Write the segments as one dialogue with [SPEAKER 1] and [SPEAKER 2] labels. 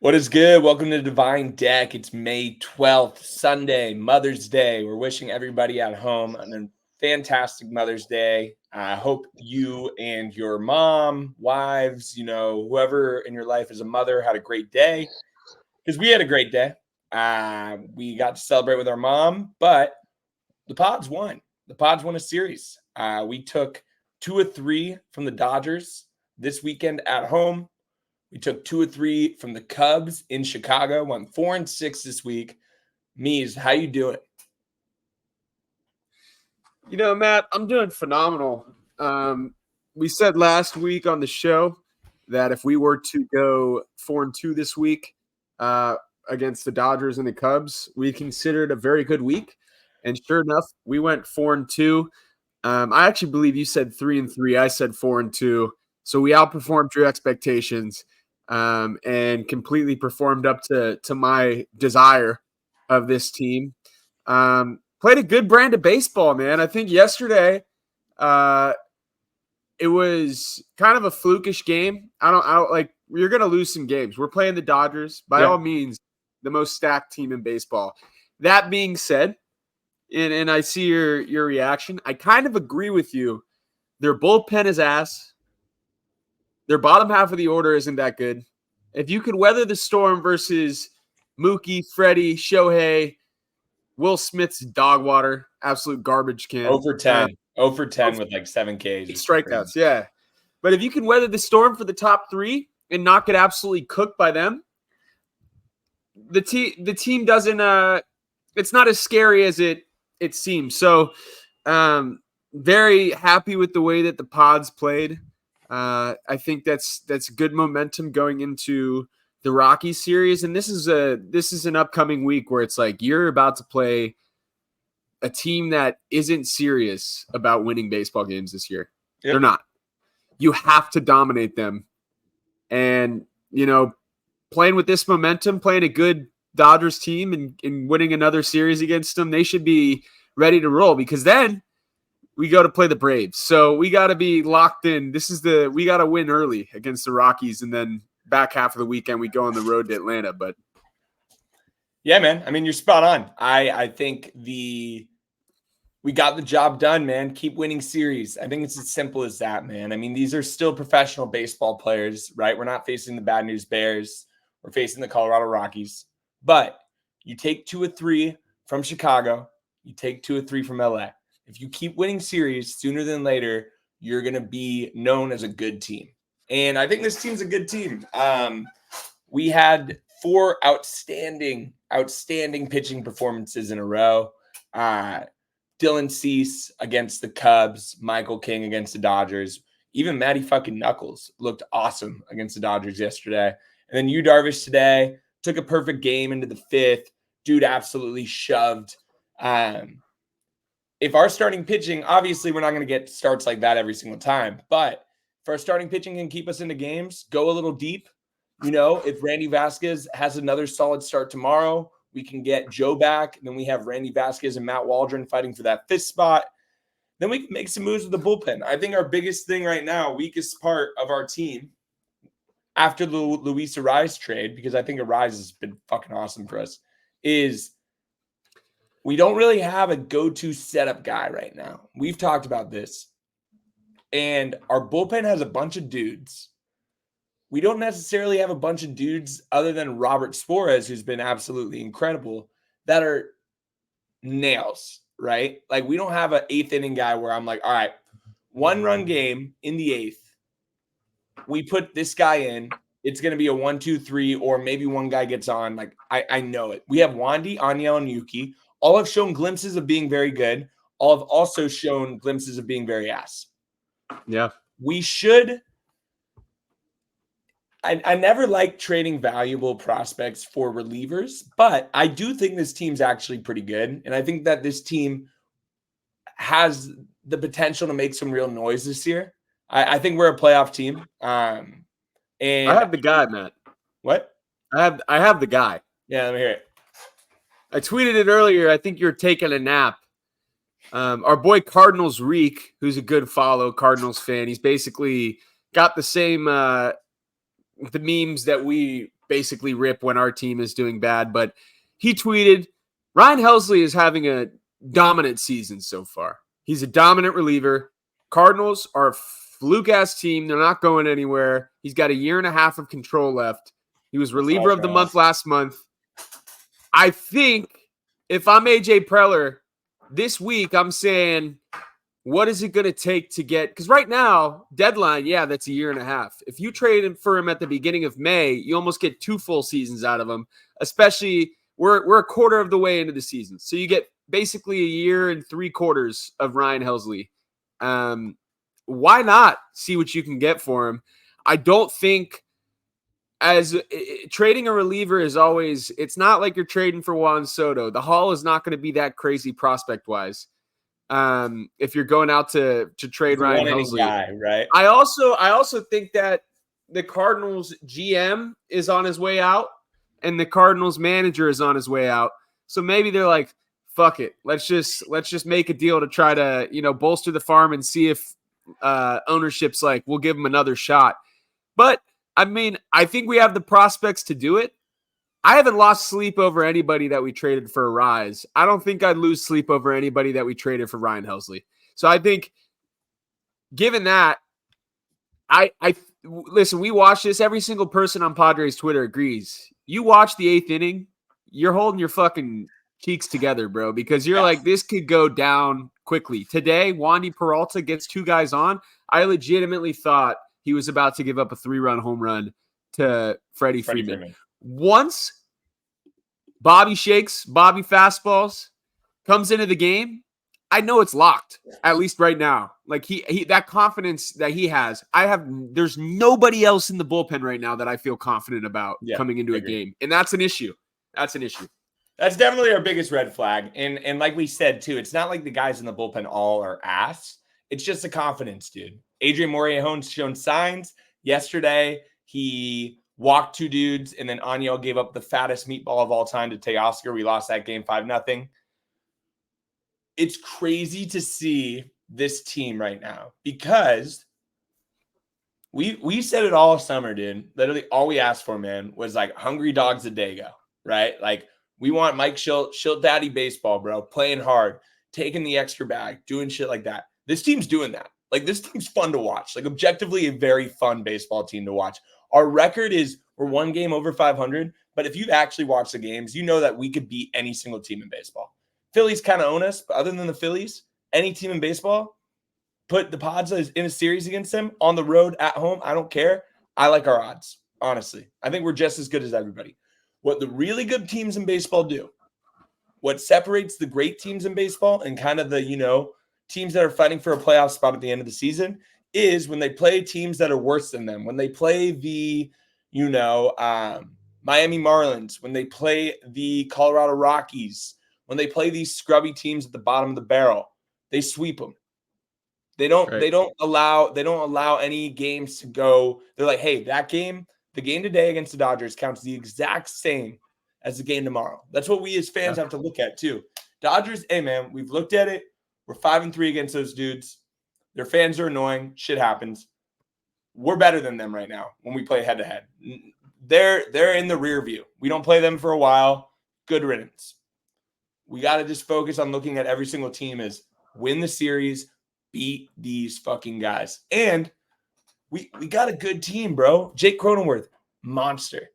[SPEAKER 1] What is good? Welcome to Devine Deck. It's May 12th, Sunday, Mother's Day. We're wishing everybody at home a fantastic Mother's Day. I hope you and your mom, wives, whoever in your life is a mother had a great day, because we had a great day. We got to celebrate with our mom, but the Pods won. The Pods won a series. We took 2 of 3 from the Dodgers this weekend at home. We took 2 of 3 from the Cubs in Chicago. Won 4-6 this week. Mies, how you doing?
[SPEAKER 2] Matt, I'm doing phenomenal. We said last week on the show that if we were to go 4-2 this week against the Dodgers and the Cubs, we considered a very good week. And sure enough, we went 4-2. I actually believe you said 3-3. I said 4-2. So we outperformed your expectations and completely performed up to my desire of this team. Played a good brand of baseball, man. I think yesterday it was kind of a flukish game. I don't like, you're going to lose some games. We're playing the Dodgers, by all means, the most stacked team in baseball. That being said, and I see your reaction, I kind of agree with you. Their bullpen is ass. Their bottom half of the order isn't that good. If you could weather the storm versus Mookie, Freddie, Shohei, Will Smith's dog water, absolute garbage can.
[SPEAKER 1] 0 for 10. 0 for 10 with like 7 Ks.
[SPEAKER 2] Strikeouts, yeah. But if you can weather the storm for the top 3 and not get absolutely cooked by them, the team doesn't it's not as scary as it seems. So very happy with the way that the Pods played. I think that's good momentum going into the Rockies series, and this is an upcoming week where it's like you're about to play a team that isn't serious about winning baseball games this year. Yep. They're not. You have to dominate them, and playing with this momentum, playing a good Dodgers team, and winning another series against them, they should be ready to roll, because then we go to play the Braves. So we got to be locked in. We got to win early against the Rockies, and then back half of the weekend we go on the road to Atlanta. But
[SPEAKER 1] yeah, man, I mean, you're spot on. I think we got the job done, man. Keep winning series. I think it's as simple as that, man. I mean, these are still professional baseball players, right? We're not facing the Bad News Bears. We're facing the Colorado Rockies. But you take 2 of 3 from Chicago. You take 2 of 3 from LA. If you keep winning series, sooner than later, you're going to be known as a good team. And I think this team's a good team. We had 4 outstanding pitching performances in a row. Dylan Cease against the Cubs, Michael King against the Dodgers. Even Matty fucking Knuckles looked awesome against the Dodgers yesterday. And then Yu Darvish today took a perfect game into the 5th. Dude absolutely shoved. If our starting pitching, obviously we're not going to get starts like that every single time, but if our starting pitching can keep us into games, go a little deep, if Randy Vasquez has another solid start tomorrow, we can get Joe back. Then we have Randy Vasquez and Matt Waldron fighting for that 5th spot. Then we can make some moves with the bullpen. I think our biggest thing right now, weakest part of our team after the Luis Arraez trade, because I think Arraez has been fucking awesome for us, is we don't really have a go-to setup guy right now. We've talked about this. And our bullpen has a bunch of dudes. We don't necessarily have a bunch of dudes other than Robert Suarez, who's been absolutely incredible, that are nails, right? Like, we don't have an 8th inning guy where I'm like, all right, 1-run game in the 8th. We put this guy in. It's going to be a 1-2-3, or maybe one guy gets on. Like, I know it. We have Wandy, Aniel, and Yuki. All have shown glimpses of being very good. All have also shown glimpses of being very ass.
[SPEAKER 2] Yeah.
[SPEAKER 1] We should. I never like trading valuable prospects for relievers, but I do think this team's actually pretty good. And I think that this team has the potential to make some real noise this year. I think we're a playoff team. And
[SPEAKER 2] I have the guy, Matt.
[SPEAKER 1] What?
[SPEAKER 2] I have the guy.
[SPEAKER 1] Yeah, let me hear it.
[SPEAKER 2] I tweeted it earlier. I think you're taking a nap. Our boy Cardinals Reek, who's a good follow, Cardinals fan. He's basically got the same the memes that we basically rip when our team is doing bad. But he tweeted, Ryan Helsley is having a dominant season so far. He's a dominant reliever. Cardinals are a fluke-ass team. They're not going anywhere. He's got a year and a half of control left. He was reliever of the month last month. I think if I'm AJ Preller, this week I'm saying, what is it going to take to get – because right now, deadline, yeah, that's a year and a half. If you trade him for him at the beginning of May, you almost get 2 full seasons out of him, especially we're a quarter of the way into the season. So you get basically a year and 3/4 of Ryan Helsley. Why not see what you can get for him? I don't think trading a reliever is always – it's not like you're trading for Juan Soto. The haul is not going to be that crazy prospect-wise. If you're going out to trade Ryan Helsley,
[SPEAKER 1] guy, right?
[SPEAKER 2] I also think that the Cardinals GM is on his way out and the Cardinals manager is on his way out. So maybe they're like, fuck it. Let's just make a deal to try to, bolster the farm and see if ownership's like, we'll give him another shot. But I mean, I think we have the prospects to do it. I haven't lost sleep over anybody that we traded for Arraez. I don't think I'd lose sleep over anybody that we traded for Ryan Helsley. So I think, given that, I listen, we watch this. Every single person on Padres Twitter agrees. You watch the 8th inning, you're holding your fucking cheeks together, bro, because you're like, this could go down quickly. Today, Wandy Peralta gets 2 guys on. I legitimately thought he was about to give up a 3-run home run to Freddie Freeman. Once Bobby fastballs, comes into the game, I know it's locked, at least right now. Like he that confidence that he has, there's nobody else in the bullpen right now that I feel confident about coming into a game. And that's an issue. That's
[SPEAKER 1] definitely our biggest red flag. And like we said too, it's not like the guys in the bullpen all are ass. It's just the confidence, dude. Adrian Morejon's shown signs. Yesterday, he walked 2 dudes, and then Aniel gave up the fattest meatball of all time to Teoscar. We lost that game 5-0. It's crazy to see this team right now because we said it all summer, dude. Literally all we asked for, man, was like hungry dogs a day ago, right? Like we want Mike Schilt daddy baseball, bro, playing hard, taking the extra bag, doing shit like that. This team's doing that. Like this team's fun to watch. Like objectively a very fun baseball team to watch. Our record is we're 1 game over 500, but if you've actually watched the games, you know that we could beat any single team in baseball. Phillies kind of own us, but other than the Phillies, any team in baseball, put the Padres in a series against them on the road, at home, I don't care. I like our odds, honestly. I think we're just as good as everybody. What the really good teams in baseball do, what separates the great teams in baseball and kind of the, teams that are fighting for a playoff spot at the end of the season is when they play teams that are worse than them, when they play the, Miami Marlins, when they play the Colorado Rockies, when they play these scrubby teams at the bottom of the barrel, they sweep them. They don't allow any games to go. They're like, hey, the game today against the Dodgers counts the exact same as the game tomorrow. That's what we as fans have to look at too. Dodgers, hey man, we've looked at it. We're 5-3 against those dudes. Their fans are annoying. Shit happens. We're better than them right now when we play head-to-head. They're in the rear view. We don't play them for a while. Good riddance. We got to just focus on looking at every single team as win the series, beat these fucking guys. And we got a good team, bro. Jake Cronenworth, monster.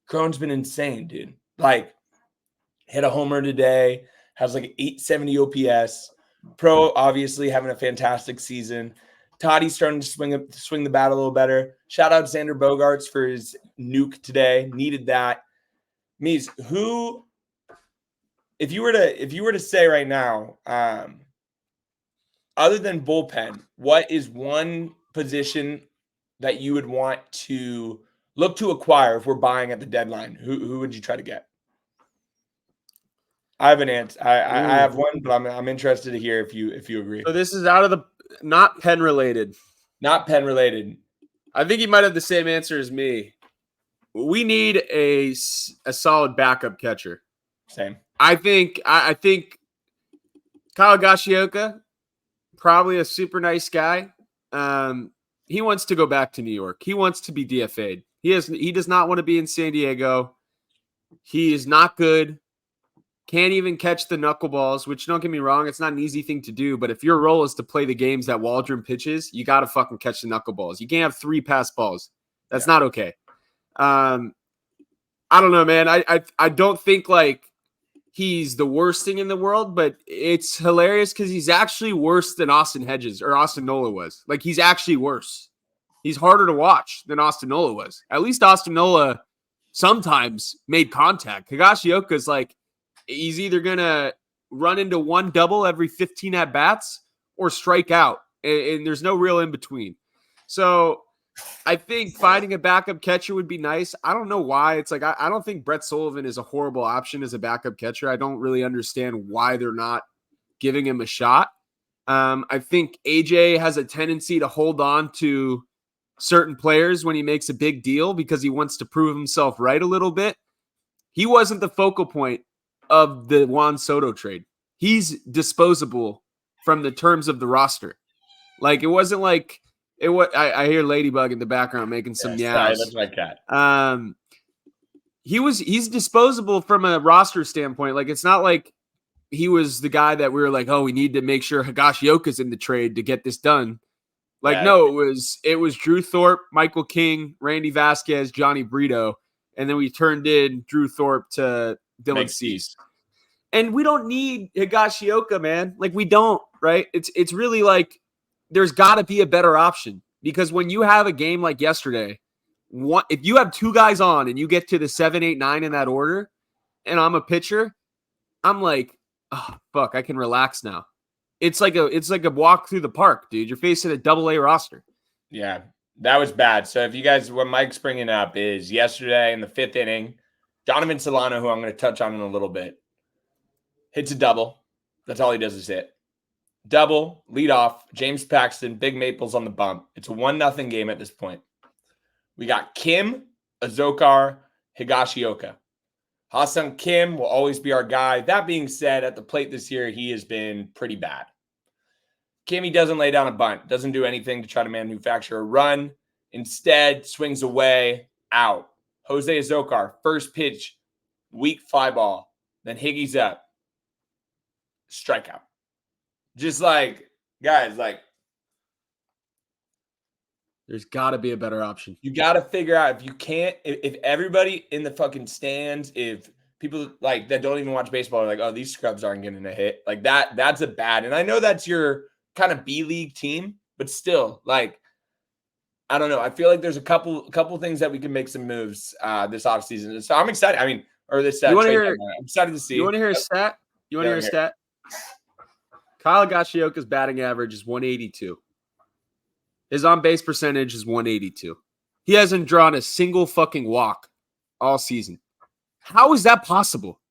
[SPEAKER 1] Cron's been insane, dude. Like, hit a homer today, has like an 870 OPS. Pro, obviously, having a fantastic season. Toddy's starting to swing the bat a little better. Shout out Xander Bogaerts for his nuke today. Needed that. Mies, who, if you were to say right now, other than bullpen, what is one position that you would want to look to acquire if we're buying at the deadline? Who would you try to get? I have an answer. I have one, but I'm interested to hear if you agree.
[SPEAKER 2] So this is out of the not pen related.
[SPEAKER 1] Not pen related.
[SPEAKER 2] I think you might have the same answer as me. We need a solid backup catcher.
[SPEAKER 1] Same.
[SPEAKER 2] I think Kyle Gashioka, probably a super nice guy. He wants to go back to New York. He wants to be DFA'd. He does not want to be in San Diego. He is not good. Can't even catch the knuckleballs, which don't get me wrong, it's not an easy thing to do. But if your role is to play the games that Waldron pitches, you got to fucking catch the knuckleballs. You can't have 3 pass balls. That's not okay. I don't know, man. I don't think like he's the worst thing in the world, but it's hilarious because he's actually worse than Austin Hedges or Austin Nola was. Like, he's actually worse. He's harder to watch than Austin Nola was. At least Austin Nola sometimes made contact. Higashioka's like, he's either going to run into 1 double every 15 at-bats or strike out, and there's no real in-between. So I think finding a backup catcher would be nice. I don't know why. It's like I don't think Brett Sullivan is a horrible option as a backup catcher. I don't really understand why they're not giving him a shot. I think AJ has a tendency to hold on to certain players when he makes a big deal because he wants to prove himself right a little bit. He wasn't the focal point of the Juan Soto trade. He's disposable from the terms of the roster. Like, it wasn't like it was. I hear Ladybug in the background making some meows.
[SPEAKER 1] That's my cat.
[SPEAKER 2] He's disposable from a roster standpoint. Like, it's not like he was the guy that we were like, oh, we need to make sure Higashioka's in the trade to get this done. Like, no, it was Drew Thorpe, Michael King, Randy Vasquez, Johnny Brito, and then we turned in Drew Thorpe to Dylan Cease. And we don't need Higashioka, man. Like, we don't, right? It's really like there's got to be a better option because when you have a game like yesterday, if you have 2 guys on and you get to the 7, 8, 9 in that order, and I'm a pitcher, I'm like, oh, fuck, I can relax now. It's like a walk through the park, dude. You're facing a AA roster.
[SPEAKER 1] Yeah, that was bad. So if you guys, what Mike's bringing up is yesterday in the 5th inning, Donovan Solano, who I'm going to touch on in a little bit, hits a double. That's all he does is hit. Double, lead off, James Paxton, Big Maples on the bump. It's a 1-0 game at this point. We got Kim, Azokar, Higashioka. Ha-Seong Kim will always be our guy. That being said, at the plate this year, he has been pretty bad. Kim, he doesn't lay down a bunt, doesn't do anything to try to manufacture a run. Instead, swings away, out. Jose Azokar, first pitch, weak fly ball. Then Higgy's up. Strikeout. Just like, guys, like,
[SPEAKER 2] there's got to be a better option.
[SPEAKER 1] You got to figure out if everybody in the fucking stands, if people like that don't even watch baseball are like, oh, these scrubs aren't getting a hit like that's a bad. And I know that's your kind of B league team, but still, like, I don't know. I feel like there's a couple things that we can make some moves this offseason. So I'm excited. I mean, or this
[SPEAKER 2] I'm
[SPEAKER 1] excited to see.
[SPEAKER 2] You want to hear a stat? You want to hear a stat? Kyle Higashioka's batting average is 182. His on-base percentage is 182. He hasn't drawn a single fucking walk all season. How is that possible?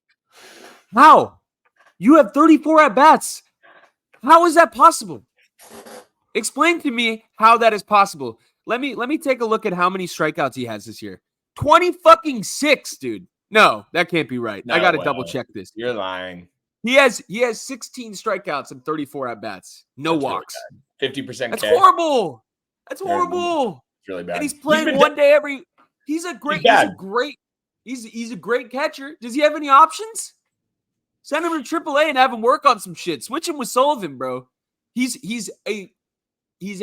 [SPEAKER 2] How? You have 34 at-bats. How is that possible? Explain to me how that is possible. Let me take a look at how many strikeouts he has this year. 20-6, dude. No, that can't be right. I got to double check this.
[SPEAKER 1] You're lying.
[SPEAKER 2] He has 16 strikeouts and 34 at-bats. No walks.
[SPEAKER 1] Really 50%.
[SPEAKER 2] That's horrible. That's horrible.
[SPEAKER 1] It's really bad.
[SPEAKER 2] And he's playing one day every. He's a great catcher. Does he have any options? Send him to AAA and have him work on some shit. Switch him with Sullivan, bro. He's a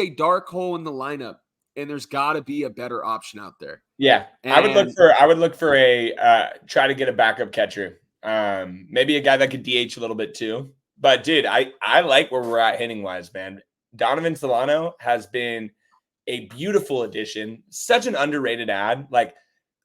[SPEAKER 2] dark hole in the lineup, and there's got to be a better option out there.
[SPEAKER 1] Yeah, I would look for a try to get a backup catcher. Maybe a guy that could DH a little bit too. But dude, I like where we're at hitting wise, man. Donovan Solano has been a beautiful addition. Such an underrated ad. Like,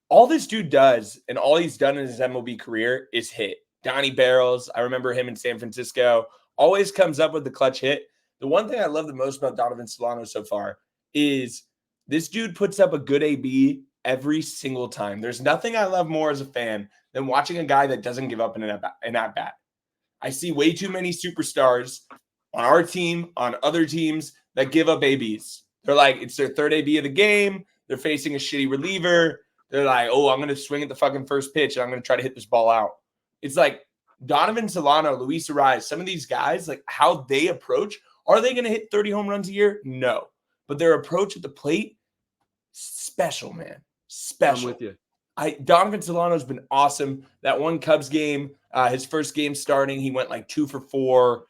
[SPEAKER 1] all this dude does and all he's done in his MLB career is hit. Donnie Barrels, I remember him in San Francisco, always comes up with the clutch hit. The one thing I love the most about Donovan Solano so far is this dude puts up a good AB every single time. There's nothing I love more as a fan than watching a guy that doesn't give up in an at-bat. I see way too many superstars on our team, on other teams, that give up ABs. They're like, it's their third AB of the game. They're facing a shitty reliever. They're like, oh, I'm going to swing at the fucking first pitch, and I'm going to try to hit this ball out. It's like Donovan Solano, Luis Arraez, some of these guys, like how they approach. Are they going to hit 30 home runs a year? No. But their approach at the plate, special, man. special.
[SPEAKER 2] I'm with you.
[SPEAKER 1] Donovan Solano's been awesome. That one Cubs game, his first game starting, he went like 2 for 4.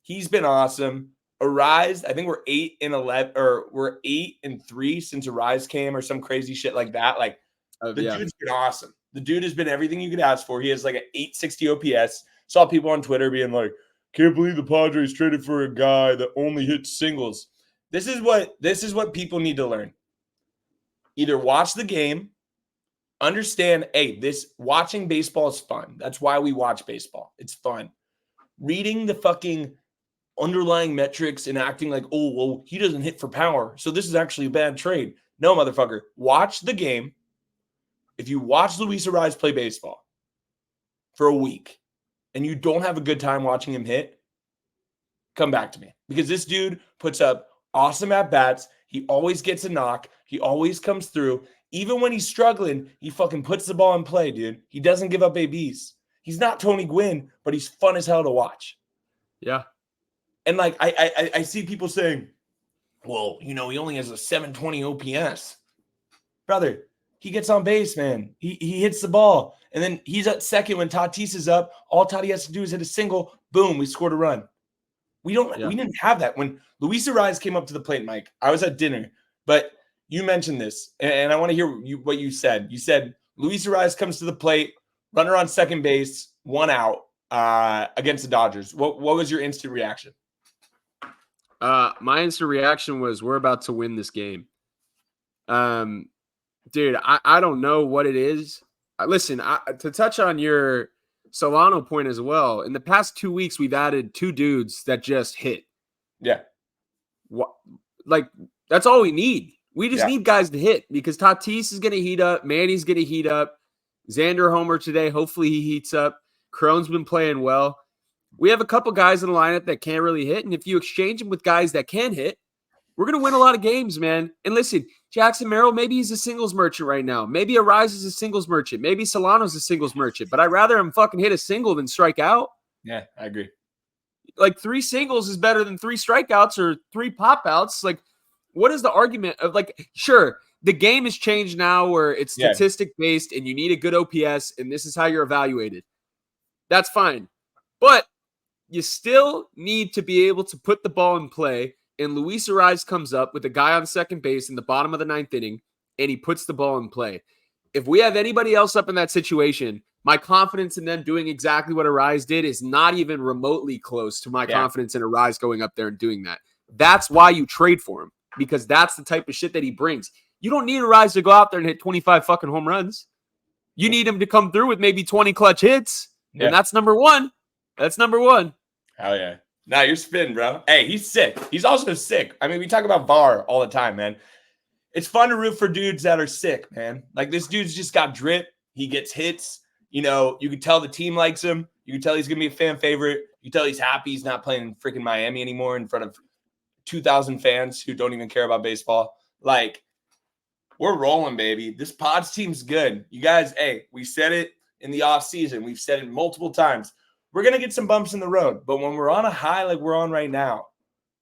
[SPEAKER 1] He's been awesome. Arraez, I think we're 8-11 or we're 8-3 since Arraez came or some crazy shit like that. Like dude's been awesome. The dude has been everything you could ask for. He has like an 860 OPS. Saw people on Twitter being like, "Can't believe the Padres traded for a guy that only hits singles." This is what people need to learn. Either watch the game, understand, hey, watching baseball is fun. That's why we watch baseball. It's fun. Reading the fucking underlying metrics and acting like, oh, well, he doesn't hit for power, so this is actually a bad trade. No, motherfucker. Watch the game. If you watch Luis Arraez play baseball for a week and you don't have a good time watching him hit, come back to me. Because this dude puts up awesome at-bats. He always gets a knock. He always comes through. Even when he's struggling, he fucking puts the ball in play, dude. He doesn't give up ABs. He's not Tony Gwynn, but he's fun as hell to watch.
[SPEAKER 2] Yeah.
[SPEAKER 1] And like I see people saying, well, he only has a 720 OPS. Brother, he gets on base, man. He hits the ball. And then he's at second when Tatis is up. All Tati has to do is hit a single. Boom, we scored a run. We didn't have that. When Luis Arraez came up to the plate, Mike, I was at dinner, but you mentioned this, and I want to hear what you said. You said Luis Arraez comes to the plate, runner on second base, 1 out against the Dodgers. What was your instant reaction?
[SPEAKER 2] My instant reaction was, we're about to win this game. Dude, I don't know what it is. Listen, to touch on your Solano point as well, in the past 2 weeks, we've added 2 dudes that just hit.
[SPEAKER 1] Yeah.
[SPEAKER 2] Like, that's all we need. We just need guys to hit, because Tatis is going to heat up. Manny's going to heat up. Xander homer today. Hopefully he heats up. Cron's been playing well. We have a couple guys in the lineup that can't really hit, and if you exchange them with guys that can hit, we're going to win a lot of games, man. And listen, Jackson Merrill, maybe he's a singles merchant right now. Maybe Arraez is a singles merchant. Maybe Solano's a singles merchant. But I'd rather him fucking hit a single than strike out.
[SPEAKER 1] Yeah, I agree.
[SPEAKER 2] Like, 3 singles is better than 3 strikeouts or 3 pop-outs. Like, what is the argument of, like, sure, the game has changed now where it's statistic-based and you need a good OPS and this is how you're evaluated. That's fine. But you still need to be able to put the ball in play. And Luis Arraez comes up with a guy on second base in the bottom of the 9th inning, and he puts the ball in play. If we have anybody else up in that situation, my confidence in them doing exactly what Arraez did is not even remotely close to my confidence in Arraez going up there and doing that. That's why you trade for him, because that's the type of shit that he brings. You don't need Arraez to go out there and hit 25 fucking home runs. You need him to come through with maybe 20 clutch hits, and that's number one. That's number one.
[SPEAKER 1] Hell yeah. Nah, you're spitting, bro. Hey, he's sick. He's also sick. I mean, we talk about VAR all the time, man. It's fun to root for dudes that are sick, man. Like, this dude's just got drip. He gets hits. You can tell the team likes him. You can tell he's going to be a fan favorite. You can tell he's happy he's not playing in freaking Miami anymore in front of 2,000 fans who don't even care about baseball. Like, we're rolling, baby. This Pods team's good. You guys, hey, we said it in the offseason. We've said it multiple times. We're going to get some bumps in the road, but when we're on a high like we're on right now,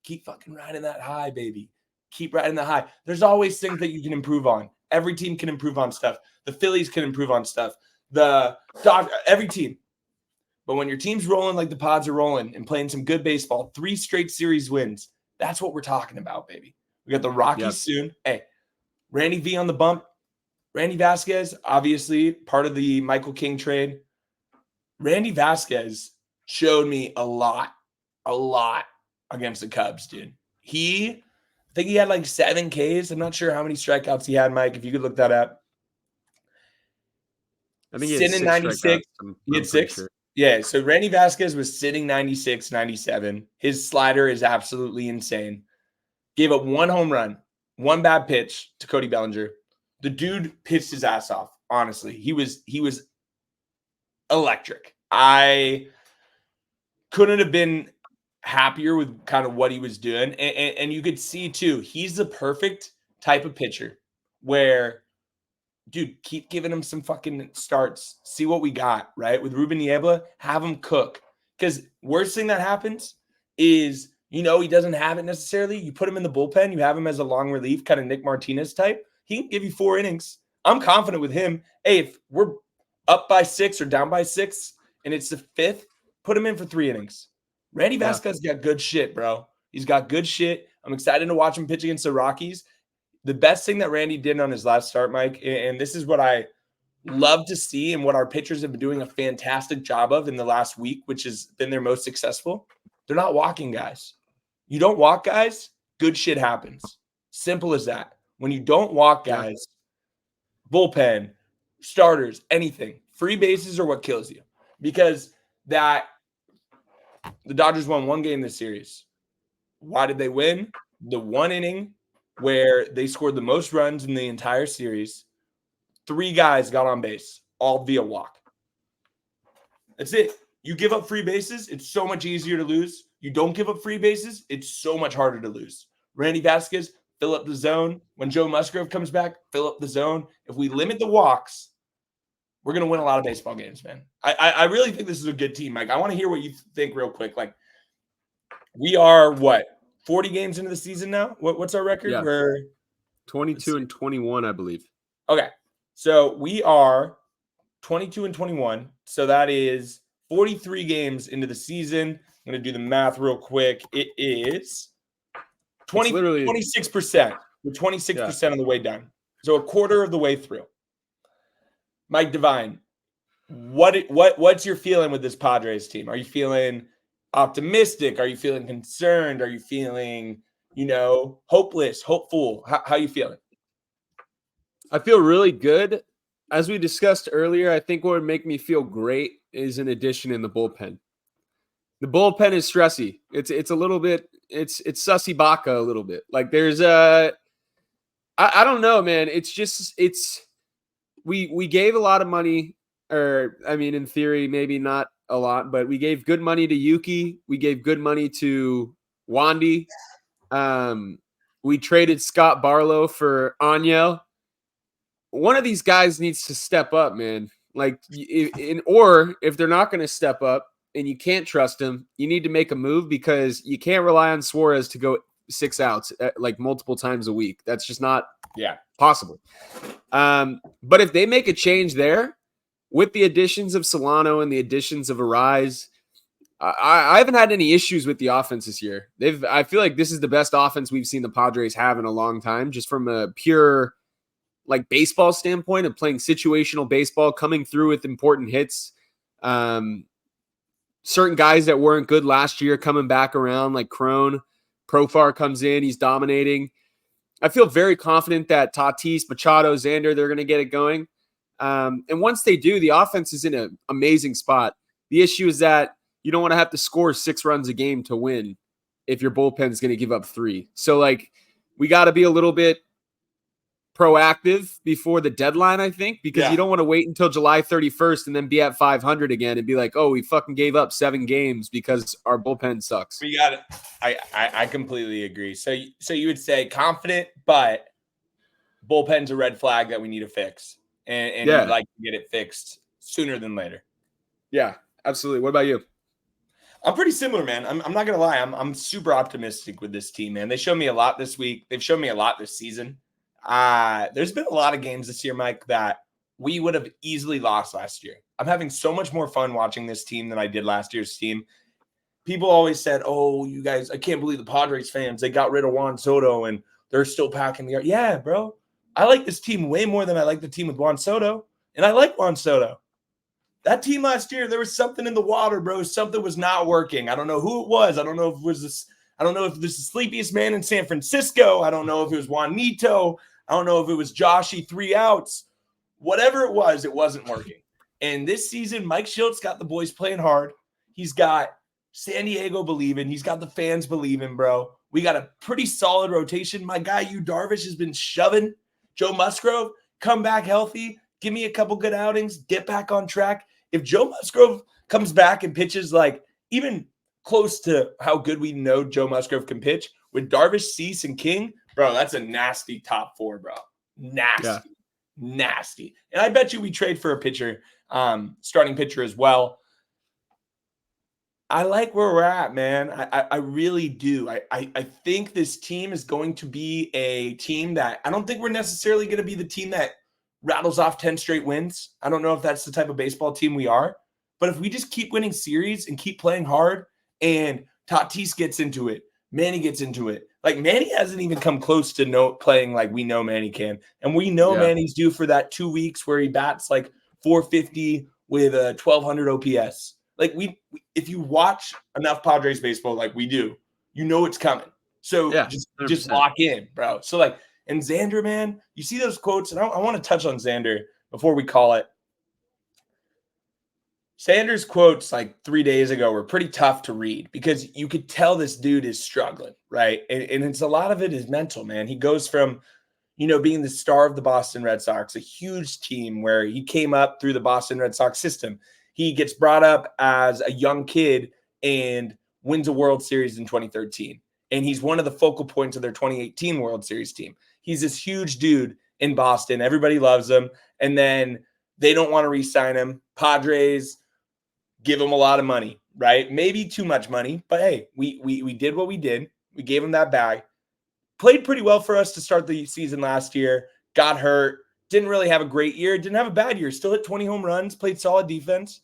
[SPEAKER 1] keep fucking riding that high, baby. Keep riding the high. There's always things that you can improve on. Every team can improve on stuff. The Phillies can improve on stuff. Every team. But when your team's rolling like the Pods are rolling and playing some good baseball, 3 straight series wins, that's what we're talking about, baby. We got the Rockies soon. Hey, Randy V on the bump. Randy Vasquez, obviously part of the Michael King trade. Randy Vasquez showed me a lot against the Cubs, dude. I think he had like 7 Ks. I'm not sure how many strikeouts he had, Mike, if you could look that up.
[SPEAKER 2] I think he had 6
[SPEAKER 1] 96. He had 6? Sure. Yeah, so Randy Vasquez was sitting 96, 97. His slider is absolutely insane. Gave up 1 home run, 1 bad pitch to Cody Bellinger. The dude pitched his ass off, honestly. He was electric. I couldn't have been happier with kind of what he was doing. And you could see, too, he's the perfect type of pitcher where, dude, keep giving him some fucking starts. See what we got, right? With Ruben Niebla, have him cook. Because worst thing that happens is, he doesn't have it necessarily. You put him in the bullpen. You have him as a long relief, kind of Nick Martinez type. He can give you 4 innings. I'm confident with him. Hey, if we're up by 6 or down by 6 and it's the 5th, put him in for 3 innings. Randy Vasquez got good shit, bro. He's got good shit. I'm excited to watch him pitch against the Rockies. The best thing that Randy did on his last start, Mike, and this is what I love to see and what our pitchers have been doing a fantastic job of in the last week, which has been their most successful. They're not walking guys. You don't walk guys, good shit happens. Simple as that. When you don't walk guys, bullpen, starters, anything, free bases are what kills you. Because the Dodgers won 1 game this series. Why did they win? The 1 inning where they scored the most runs in the entire series. 3 guys got on base, all via walk. That's it. You give up free bases, it's so much easier to lose. You don't give up free bases, it's so much harder to lose. Randy Vasquez, fill up the zone. When Joe Musgrove comes back, fill up the zone. If we limit the walks, we're going to win a lot of baseball games, man. I really think this is a good team, Mike. I want to hear what you think real quick. Like, we are, 40 games into the season now? What's our record?
[SPEAKER 2] Yeah.
[SPEAKER 1] We're
[SPEAKER 2] 22 and 21, I believe.
[SPEAKER 1] Okay. So we are 22 and 21. So that is 43 games into the season. I'm going to do the math real quick. It is 26%. We're 26% on the way done. So a quarter of the way through. Mike Devine, what's your feeling with this Padres team? Are you feeling optimistic? Are you feeling concerned? Are you feeling, hopeless, hopeful? How are you feeling?
[SPEAKER 2] I feel really good. As we discussed earlier, I think what would make me feel great is an addition in the bullpen. The bullpen is stressy. It's a little bit, it's sussy baka a little bit. Like there's I don't know, man. We gave a lot of money, or I mean, in theory, maybe not a lot, but we gave good money to Yuki. We gave good money to Wandy. We traded Scott Barlow for Aniel. One of these guys needs to step up, man. Like, if they're not going to step up and you can't trust him, you need to make a move because you can't rely on Suarez to go 6 outs like multiple times a week. That's just not possible. But if they make a change there with the additions of Solano and the additions of Arraez, I haven't had any issues with the offense this year. I feel like this is the best offense we've seen the Padres have in a long time, just from a pure like baseball standpoint of playing situational baseball, coming through with important hits. Certain guys that weren't good last year coming back around, like Crone. Profar comes in, he's dominating. I feel very confident that Tatis, Machado, Xander, they're going to get it going. And once they do, the offense is in an amazing spot. The issue is that you don't want to have to score 6 runs a game to win if your bullpen is going to give up 3. So, like, we got to be a little bit proactive before the deadline, I think, because you don't want to wait until July 31st and then be at 500 again and be like, oh, we fucking gave up 7 games because our bullpen sucks.
[SPEAKER 1] We got it. I completely agree. So you would say confident, but bullpen's a red flag that we need to fix. And you'd like to get it fixed sooner than later. Yeah,
[SPEAKER 2] absolutely. What about you?
[SPEAKER 1] I'm pretty similar, man. I'm not going to lie. I'm super optimistic with this team, man. They showed me a lot this week. They've shown me a lot this season. There's been a lot of games this year, Mike, that we would have easily lost last year. I'm having so much more fun watching this team than I did last year's team. People always said, oh, you guys, I can't believe the Padres fans, they got rid of Juan Soto and they're still packing the yard. Yeah, bro. I like this team way more than I like the team with Juan Soto. And I like Juan Soto. That team last year, there was something in the water, bro. Something was not working. I don't know who it was. I don't know if it was this. I don't know if this is the sleepiest man in San Francisco. I don't know if it was Juanito. I don't know if it was Joshy 3 outs. Whatever it was, it wasn't working. And this season, Mike Schultz got the boys playing hard. He's got San Diego believing. He's got the fans believing, bro. We got a pretty solid rotation. My guy, Yu Darvish, has been shoving. Joe Musgrove, come back healthy. Give me a couple good outings. Get back on track. If Joe Musgrove comes back and pitches like even close to how good we know Joe Musgrove can pitch with Darvish, Cease, and King, bro, that's a nasty top 4, bro. Nasty. And I bet you we trade for a pitcher, starting pitcher as well. I like where we're at, man. I really do. I think this team is going to be a team that I don't think we're necessarily going to be the team that rattles off 10 straight wins. I don't know if that's the type of baseball team we are. But if we just keep winning series and keep playing hard and Tatis gets into it, Manny gets into it. Like Manny hasn't even come close to playing like we know Manny can. And we know Manny's due for that 2 weeks where he bats like 450 with a 1200 OPS. Like if you watch enough Padres baseball like we do, you know it's coming. So just lock in, bro. So like, and Xander, man, you see those quotes, and I want to touch on Xander before we call it. Xander's quotes like 3 days ago were pretty tough to read because you could tell this dude is struggling, right? And it's a lot of it is mental, man. He goes from, being the star of the Boston Red Sox, a huge team where he came up through the Boston Red Sox system. He gets brought up as a young kid and wins a World Series in 2013. And he's one of the focal points of their 2018 World Series team. He's this huge dude in Boston. Everybody loves him. And then they don't want to re-sign him. Padres give him a lot of money, right? Maybe too much money, but hey, we did what we did. We gave him that bag. Played pretty well for us to start the season last year. Got hurt. Didn't really have a great year. Didn't have a bad year. Still hit 20 home runs. Played solid defense.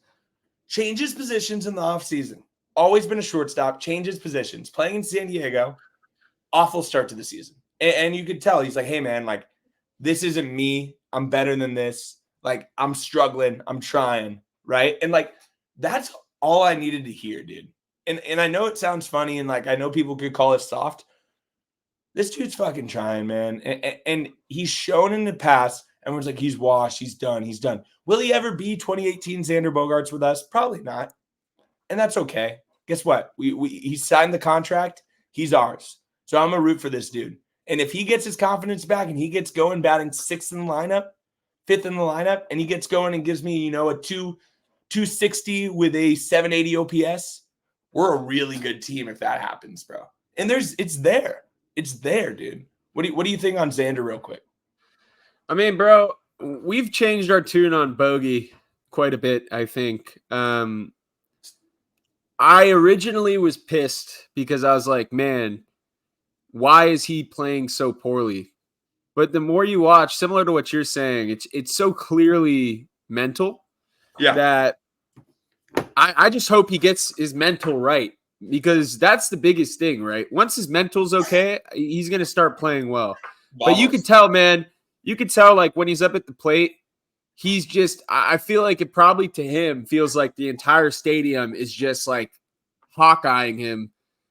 [SPEAKER 1] Changes positions in the offseason. Always been a shortstop. Changes positions. Playing in San Diego. Awful start to the season. And you could tell he's like, hey, man, like, this isn't me. I'm better than this. Like, I'm struggling. I'm trying, right? And, like, that's all I needed to hear, dude. And I know it sounds funny, and like I know people could call it soft. This dude's fucking trying, man. And he's shown in the past, everyone's like, he's washed, he's done. Will he ever be 2018 Xander Bogaerts with us? Probably not. And that's okay. Guess what? He signed the contract. He's ours. So I'm gonna root for this dude. And if he gets his confidence back and he gets going batting fifth in the lineup, and he gets going and gives me, a 260 with a 780 OPS, we're a really good team if that happens, bro. And it's there, dude. What do you think on Xander, real quick?
[SPEAKER 2] I mean, bro, we've changed our tune on Bogey quite a bit, I think. I originally was pissed because I was like, man, why is he playing so poorly? But the more you watch, similar to what you're saying, it's so clearly mental. Yeah. That I just hope he gets his mental right, because that's the biggest thing, right? Once his mental's okay, he's going to start playing well. But you can tell, man, like when he's up at the plate, he's just, I feel like it probably to him feels like the entire stadium is just like hawk-eyeing him,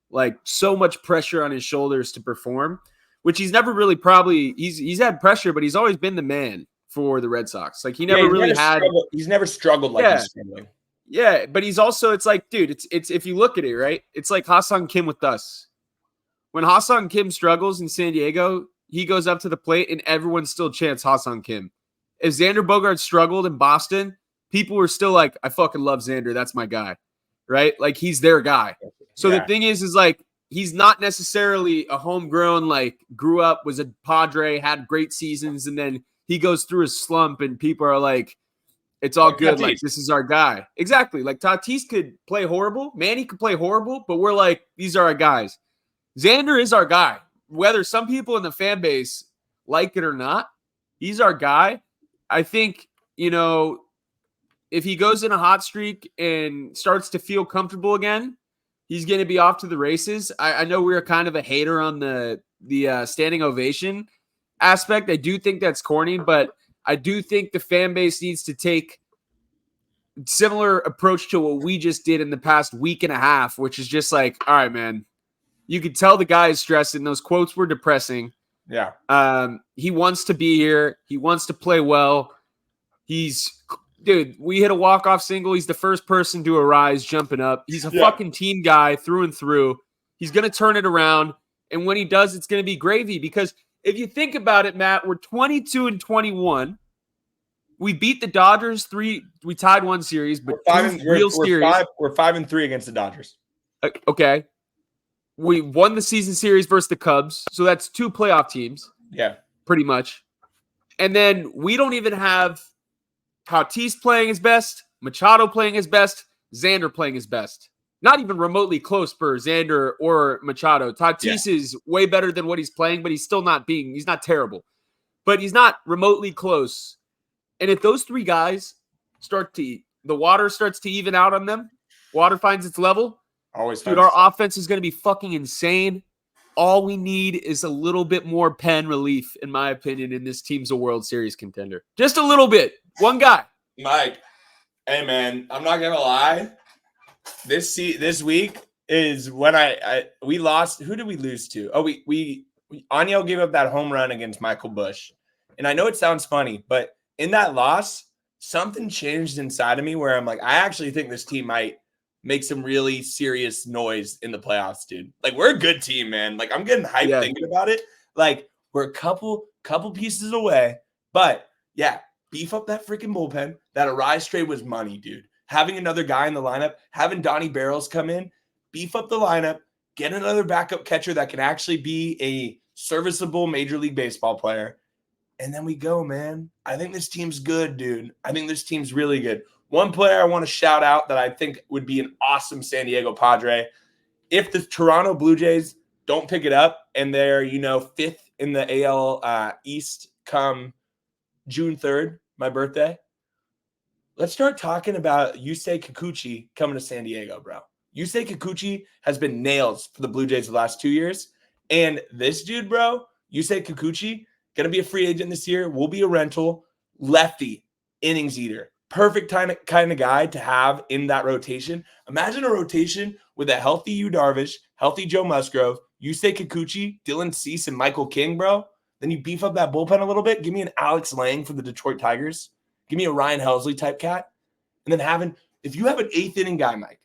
[SPEAKER 2] like so much pressure on his shoulders to perform, which he's never really he's had pressure, but he's always been the man for the Red Sox. Like he's
[SPEAKER 1] never struggled like he's struggling.
[SPEAKER 2] Yeah, but he's also, it's like, dude, it's if you look at it, right? It's like Ha-Seong Kim with us. When Ha-Seong Kim struggles in San Diego, he goes up to the plate and everyone still chants Ha-Seong Kim. If Xander Bogaerts struggled in Boston, people were still like, I fucking love Xander. That's my guy, right? Like he's their guy. So the thing is like, he's not necessarily a homegrown, like grew up, was a Padre, had great seasons, and then he goes through a slump and people are like, it's all good. Tatis. Like, this is our guy. Exactly. Like, Tatis could play horrible. Manny could play horrible, but we're like, these are our guys. Xander is our guy. Whether some people in the fan base like it or not, he's our guy. I think, if he goes in a hot streak and starts to feel comfortable again, he's going to be off to the races. I know we were kind of a hater on the standing ovation aspect. I do think that's corny, but I do think the fan base needs to take similar approach to what we just did in the past week and a half, which is just like, all right, man, you could tell the guy is stressing. Those quotes were depressing.
[SPEAKER 1] Yeah.
[SPEAKER 2] He wants to be here. He wants to play well. Dude, we hit a walk-off single. He's the first person to Arraez jumping up. He's a fucking team guy through and through. He's going to turn it around. And when he does, it's going to be gravy, because if you think about it, Matt, we're 22-21. We beat the Dodgers 3. We tied one series, but
[SPEAKER 1] we're 5-3 against the Dodgers.
[SPEAKER 2] Okay. We won the season series versus the Cubs, so that's 2 playoff teams.
[SPEAKER 1] Yeah.
[SPEAKER 2] Pretty much. And then we don't even have Tatis playing his best, Machado playing his best, Xander playing his best. not even remotely close for Xander or Machado. Tatis is way better than what he's playing, but he's not terrible. But he's not remotely close. And if those three guys the water starts to even out on them, water finds its level, our offense is going to be fucking insane. All we need is a little bit more pen relief, in my opinion, and this team's a World Series contender. Just a little bit. One guy.
[SPEAKER 1] Mike, hey, man, I'm not going to lie. This week is when we lost. Who did we lose to? Oh, we Aniel gave up that home run against Michael Busch. And I know it sounds funny, but in that loss, something changed inside of me where I'm like, I actually think this team might make some really serious noise in the playoffs, dude. Like, we're a good team, man. Like, I'm getting hyped thinking about it. Like, we're a couple pieces away. But, yeah, beef up that freaking bullpen. That Arraez trade was money, dude. Having another guy in the lineup, having Donnie Barrels come in, beef up the lineup, get another backup catcher that can actually be a serviceable Major League Baseball player. And then we go, man. I think this team's good, dude. I think this team's really good. One player I want to shout out that I think would be an awesome San Diego Padre. If the Toronto Blue Jays don't pick it up and they're, fifth in the AL East come June 3rd, my birthday, let's start talking about Yusei Kikuchi coming to San Diego, bro. Yusei Kikuchi has been nails for the Blue Jays the last 2 years. And this dude, bro, Yusei Kikuchi, going to be a free agent this year, will be a rental, lefty, innings eater. Perfect kind of guy to have in that rotation. Imagine a rotation with a healthy Yu Darvish, healthy Joe Musgrove, Yusei Kikuchi, Dylan Cease, and Michael King, bro. Then you beef up that bullpen a little bit. Give me an Alex Lang for the Detroit Tigers. Give me a Ryan Helsley type cat. And then if you have an eighth inning guy, Mike,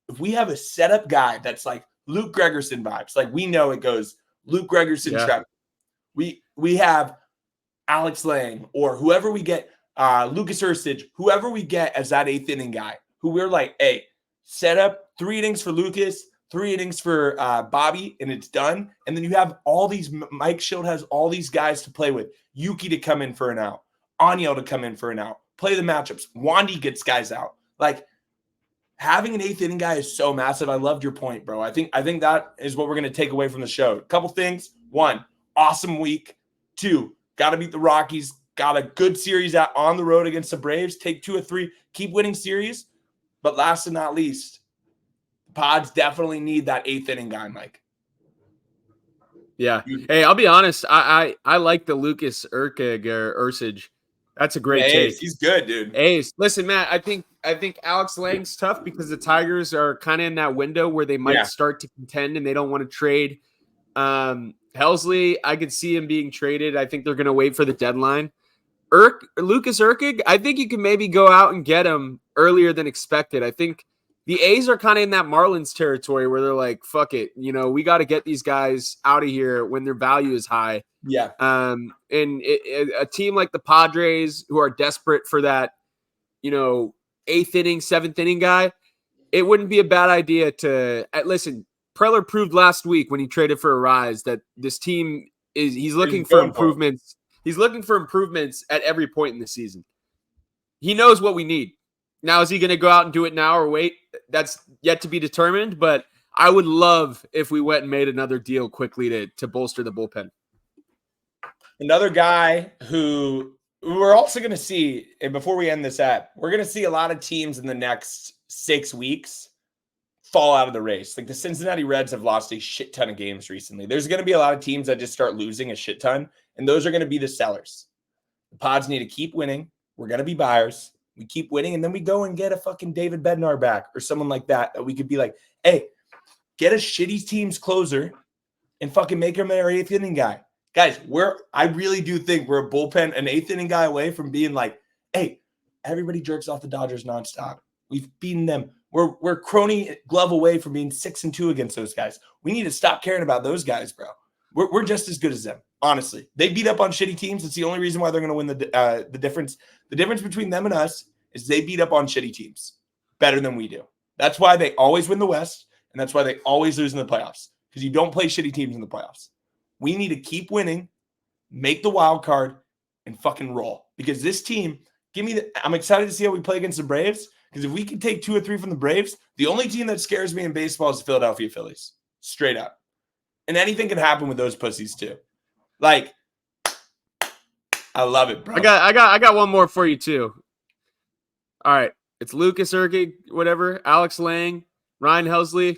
[SPEAKER 1] if we have a setup guy that's like Luke Gregerson vibes, like we know it goes Luke Gregerson, Trevor. We have Alex Lang or whoever we get, Lucas Ursich, whoever we get as that eighth inning guy, who we're like, hey, set up 3 innings for Lucas, 3 innings for Bobby, and it's done. And then you have all these, Mike Schild has all these guys to play with. Yuki to come in for an out, Aniel to come in for an out, play the matchups. Wandy gets guys out. Like, having an eighth inning guy is so massive. I loved your point, bro. I think that is what we're going to take away from the show. A couple things. 1, awesome week. 2, got to beat the Rockies. Got a good series out on the road against the Braves. Take 2 or 3. Keep winning series. But last and not least, the Pods definitely need that eighth inning guy, Mike.
[SPEAKER 2] Yeah. Hey, I'll be honest. I like the Lucas Ursich. That's a great take.
[SPEAKER 1] He's good, dude.
[SPEAKER 2] Ace. Listen, Matt, I think Alex Lang's tough because the Tigers are kind of in that window where they might start to contend and they don't want to trade. Helsley, I could see him being traded. I think they're going to wait for the deadline. Lucas Urquig, I think you can maybe go out and get him earlier than expected. I think the A's are kind of in that Marlins territory where they're like, fuck it. We got to get these guys out of here when their value is high.
[SPEAKER 1] Yeah.
[SPEAKER 2] And a team like the Padres who are desperate for that, 8th inning, 7th inning guy, it wouldn't be a bad idea to listen. Preller proved last week when he traded for Arraez that this team he's looking for improvements. He's looking for improvements at every point in the season. He knows what we need. Now, is he going to go out and do it now or wait? That's yet to be determined, but I would love if we went and made another deal quickly to bolster the bullpen.
[SPEAKER 1] Another guy who we're also going to see, and before we end this app, we're going to see a lot of teams in the next 6 weeks fall out of the race. Like the Cincinnati Reds have lost a shit ton of games recently. There's going to be a lot of teams that just start losing a shit ton, and those are going to be the sellers. The Pods need to keep winning. We're going to be buyers. We keep winning, and then we go and get a fucking David Bednar back or someone like that we could be like, hey, get a shitty team's closer and fucking make him our 8th inning guy. Guys, I really do think we're a bullpen, an 8th inning guy away from being like, hey, everybody jerks off the Dodgers nonstop. We've beaten them. We're crony glove away from being 6-2 against those guys. We need to stop caring about those guys, bro. We're just as good as them, honestly. They beat up on shitty teams. It's the only reason why they're going to win the difference. The difference between them and us is they beat up on shitty teams better than we do. That's why they always win the West, and that's why they always lose in the playoffs, because you don't play shitty teams in the playoffs. We need to keep winning, make the wild card, and fucking roll. Because this team, I'm excited to see how we play against the Braves, Because if we can take 2 or 3 from the Braves, the only team that scares me in baseball is the Philadelphia Phillies. Straight up. And anything can happen with those pussies too. Like, I love it, bro.
[SPEAKER 2] I got one more for you too. All right. It's Lucas Urquidy, whatever, Alex Lang, Ryan Helsley,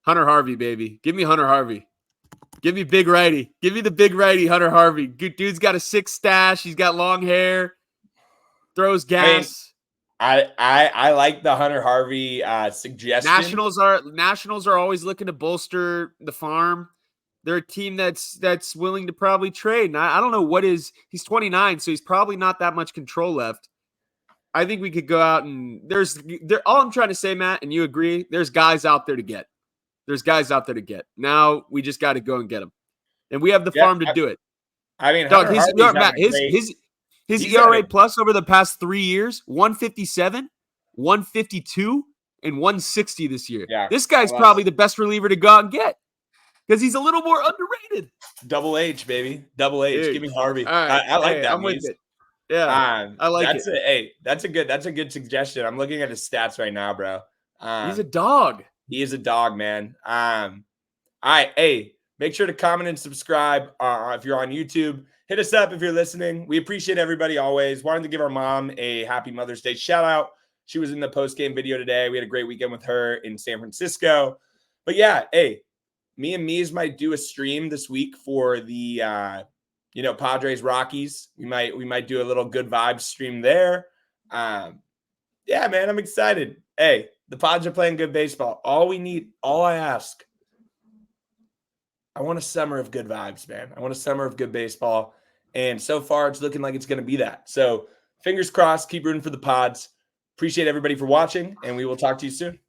[SPEAKER 2] Hunter Harvey, baby. Give me Hunter Harvey. Give me big righty. Give me the big righty, Hunter Harvey. Good dude's got a 6 stash. He's got long hair. Throws gas.
[SPEAKER 1] I like the Hunter Harvey suggestion.
[SPEAKER 2] Nationals are always looking to bolster the farm. They're a team that's willing to probably trade. And I don't know what he's 29, so he's probably not that much control left. I think we could go out and all I'm trying to say, Matt, and you agree, there's guys out there to get. There's guys out there to get. Now we just got to go and get them. And we have the farm to do it.
[SPEAKER 1] I mean,
[SPEAKER 2] Doug, his ERA plus over the past 3 years, 157, 152, and 160 this year.
[SPEAKER 1] Yeah,
[SPEAKER 2] this guy's probably the best reliever to go out and get because he's a little more underrated.
[SPEAKER 1] Double H, baby. Double H.
[SPEAKER 2] Dude.
[SPEAKER 1] Give me Harvey.
[SPEAKER 2] Right.
[SPEAKER 1] I like that.
[SPEAKER 2] I'm with it. Yeah, I like it.
[SPEAKER 1] That's a good suggestion. I'm looking at his stats right now, bro.
[SPEAKER 2] He's a dog.
[SPEAKER 1] He is a dog, man. All right. Hey, make sure to comment and subscribe if you're on YouTube. Hit us up if you're listening. We appreciate everybody always. Wanted to give our mom a happy Mother's Day shout out. She was in the post-game video today. We had a great weekend with her in San Francisco. But yeah, hey, me and Mies might do a stream this week for the Padres Rockies. We might do a little good vibes stream there. Yeah, man, I'm excited. Hey, the Pods are playing good baseball. All I ask, I want a summer of good vibes, man. I want a summer of good baseball. And so far, it's looking like it's going to be that. So fingers crossed, keep rooting for the Pods. Appreciate everybody for watching, and we will talk to you soon.